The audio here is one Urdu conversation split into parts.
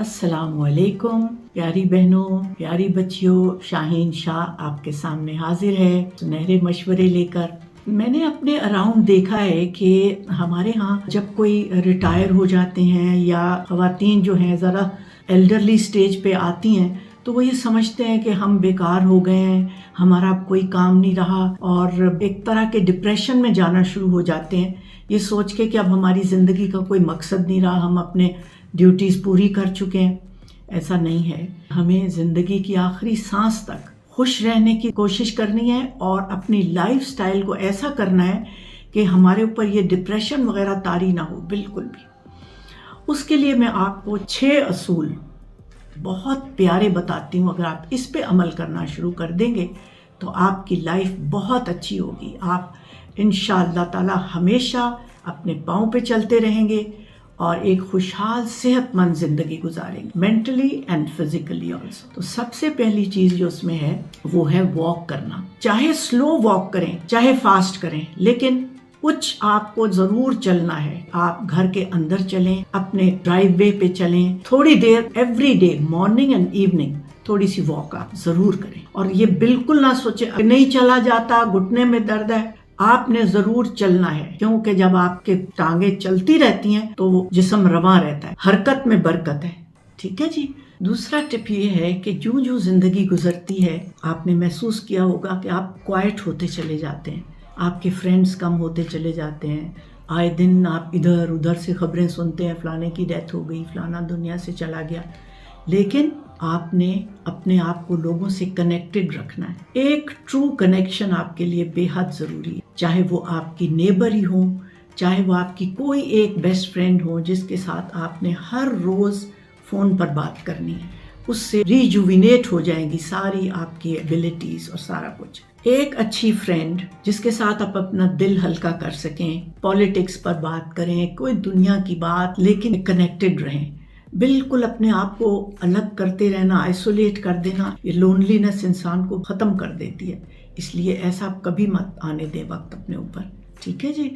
السلام علیکم پیاری بہنوں، پیاری بچیوں، شاہین شاہ آپ کے سامنے حاضر ہے سنہرے مشورے لے کر۔ میں نے اپنے اراؤنڈ دیکھا ہے کہ ہمارے ہاں جب کوئی ریٹائر ہو جاتے ہیں یا خواتین جو ہیں ذرا ایلڈرلی سٹیج پہ آتی ہیں تو وہ یہ سمجھتے ہیں کہ ہم بیکار ہو گئے ہیں، ہمارا کوئی کام نہیں رہا، اور ایک طرح کے ڈپریشن میں جانا شروع ہو جاتے ہیں، یہ سوچ کے کہ اب ہماری زندگی کا کوئی مقصد نہیں رہا، ہم اپنے ڈیوٹیز پوری کر چکے ہیں۔ ایسا نہیں ہے، ہمیں زندگی کی آخری سانس تک خوش رہنے کی کوشش کرنی ہے اور اپنی لائف سٹائل کو ایسا کرنا ہے کہ ہمارے اوپر یہ ڈپریشن وغیرہ طاری نہ ہو بالکل بھی۔ اس کے لیے میں آپ کو 6 اصول بہت پیارے بتاتی ہوں، اگر آپ اس پہ عمل کرنا شروع کر دیں گے تو آپ کی لائف بہت اچھی ہوگی، آپ انشاءاللہ تعالی ہمیشہ اپنے پاؤں پہ چلتے رہیں گے اور ایک خوشحال صحت مند زندگی گزاریں گے، مینٹلی اینڈ فزیکلی آلسو۔ تو سب سے پہلی چیز جو اس میں ہے وہ ہے واک کرنا، چاہے سلو واک کریں چاہے فاسٹ کریں، لیکن کچھ آپ کو ضرور چلنا ہے۔ آپ گھر کے اندر چلیں، اپنے ڈرائیو وے پہ چلیں، تھوڑی دیر every day morning and evening تھوڑی سی واک آپ ضرور کریں، اور یہ بالکل نہ سوچیں نہیں چلا جاتا، گھٹنے میں درد ہے۔ آپ نے ضرور چلنا ہے، کیونکہ جب آپ کے ٹانگیں چلتی رہتی ہیں تو وہ جسم رواں رہتا ہے، حرکت میں برکت ہے، ٹھیک ہے جی۔ دوسرا ٹپ یہ ہے کہ جو زندگی گزرتی ہے آپ نے محسوس کیا ہوگا کہ آپ کوائٹ ہوتے چلے جاتے ہیں، آپ کے فرینڈز کم ہوتے چلے جاتے ہیں، آئے دن آپ ادھر ادھر سے خبریں سنتے ہیں، فلانے کی ڈیتھ ہو گئی، فلانا دنیا سے چلا گیا، لیکن آپ نے اپنے آپ کو لوگوں سے کنیکٹڈ رکھنا ہے۔ ایک ٹرو کنیکشن آپ کے لیے بے حد ضروری ہے، چاہے وہ آپ کی نیبر ہی ہو، چاہے وہ آپ کی کوئی ایک بیسٹ فرینڈ ہو جس کے ساتھ آپ نے ہر روز فون پر بات کرنی ہے، اس سے ریجوینیٹ ہو جائیں گی ساری آپ کی ایبیلٹیز اور سارا کچھ۔ ایک اچھی فرینڈ جس کے ساتھ آپ اپنا دل ہلکا کر سکیں، پالیٹکس پر بات کریں، کوئی دنیا کی بات، لیکن کنیکٹڈ رہیں۔ بالکل اپنے آپ کو الگ کرتے رہنا، آئسولیٹ کر دینا، یہ لونلینس انسان کو ختم کر دیتی ہے، اس لیے ایسا کبھی مت آنے دیں وقت اپنے اوپر، ٹھیک ہے جی۔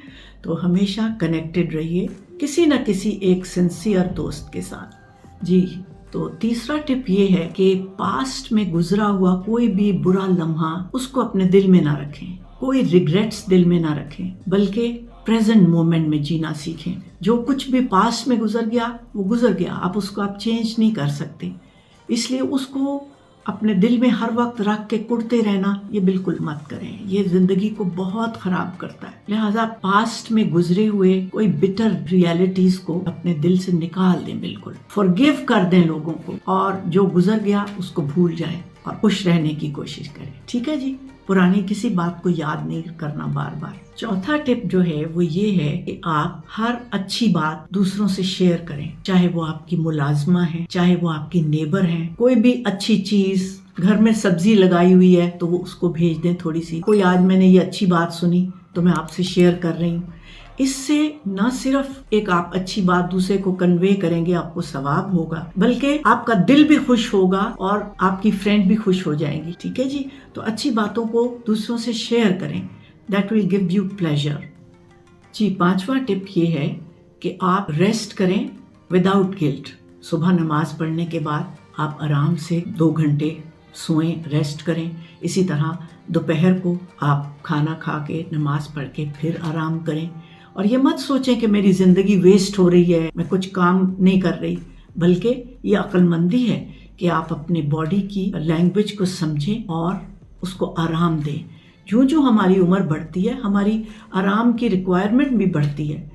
تو ہمیشہ کنیکٹڈ رہیے کسی نہ کسی ایک سنسیئر دوست کے ساتھ جی۔ تو تیسرا ٹپ یہ ہے کہ پاسٹ میں گزرا ہوا کوئی بھی برا لمحہ اس کو اپنے دل میں نہ رکھیں، کوئی ریگریٹس دل میں نہ رکھیں، بلکہ پریزنٹ مومنٹ میں جینا سیکھیں۔ جو کچھ بھی پاسٹ میں گزر گیا وہ گزر گیا، اس کو آپ چینج نہیں کر سکتے، اس لیے اس کو اپنے دل میں ہر وقت رکھ کے کڑتے رہنا یہ بالکل مت کریں، یہ زندگی کو بہت خراب کرتا ہے۔ لہٰذا پاسٹ میں گزرے ہوئے کوئی بٹر ریالٹیز کو اپنے دل سے نکال دیں، بالکل فورگیو کر دیں لوگوں کو، اور جو گزر گیا اس کو بھول جائیں اور خوش رہنے کی کوشش کریں، ٹھیک ہے جی۔ پرانی کسی بات کو یاد نہیں کرنا بار بار۔ چوتھا ٹپ جو ہے وہ یہ ہے کہ آپ ہر اچھی بات دوسروں سے شیئر کریں، چاہے وہ آپ کی ملازمہ ہے، چاہے وہ آپ کی نیبر ہیں، کوئی بھی اچھی چیز، گھر میں سبزی لگائی ہوئی ہے تو وہ اس کو بھیج دیں تھوڑی سی، کوئی آج میں نے یہ اچھی بات سنی تو میں آپ سے شیئر کر رہی ہوں۔ اس سے نہ صرف ایک آپ اچھی بات دوسرے کو کنوے کریں گے، آپ کو ثواب ہوگا، بلکہ آپ کا دل بھی خوش ہوگا اور آپ کی فرینڈ بھی خوش ہو جائیں گی، ٹھیک ہے جی۔ تو اچھی باتوں کو دوسروں سے شیئر کریں، that will give you pleasure جی۔ پانچواں ٹپ یہ ہے کہ آپ ریسٹ کریں وداؤٹ گلٹ۔ صبح نماز پڑھنے کے بعد آپ آرام سے 2 گھنٹے سوئیں، ریسٹ کریں۔ اسی طرح دوپہر کو آپ کھانا کھا کے نماز پڑھ کے پھر آرام کریں، اور یہ مت سوچیں کہ میری زندگی ویسٹ ہو رہی ہے، میں کچھ کام نہیں کر رہی، بلکہ یہ عقل مندی ہے کہ آپ اپنے باڈی کی لینگویج کو سمجھیں اور اس کو آرام دیں۔ جو ہماری عمر بڑھتی ہے ہماری آرام کی ریکوائرمنٹ بھی بڑھتی ہے،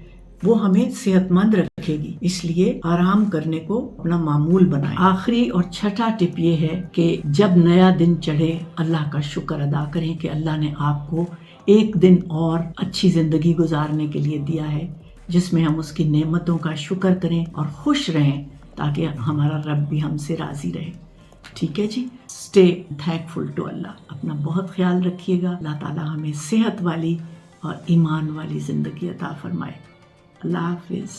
وہ ہمیں صحت مند رکھے گی، اس لیے آرام کرنے کو اپنا معمول بنائیں۔ آخری اور چھٹا ٹپ یہ ہے کہ جب نیا دن چڑھے اللہ کا شکر ادا کریں کہ اللہ نے آپ کو ایک دن اور اچھی زندگی گزارنے کے لیے دیا ہے، جس میں ہم اس کی نعمتوں کا شکر کریں اور خوش رہیں، تاکہ ہمارا رب بھی ہم سے راضی رہے، ٹھیک ہے جی۔ اسٹے تھینکفل ٹو اللہ۔ اپنا بہت خیال رکھیے گا، اللہ تعالیٰ ہمیں صحت والی اور ایمان والی زندگی عطا فرمائے۔ اللہ حافظ۔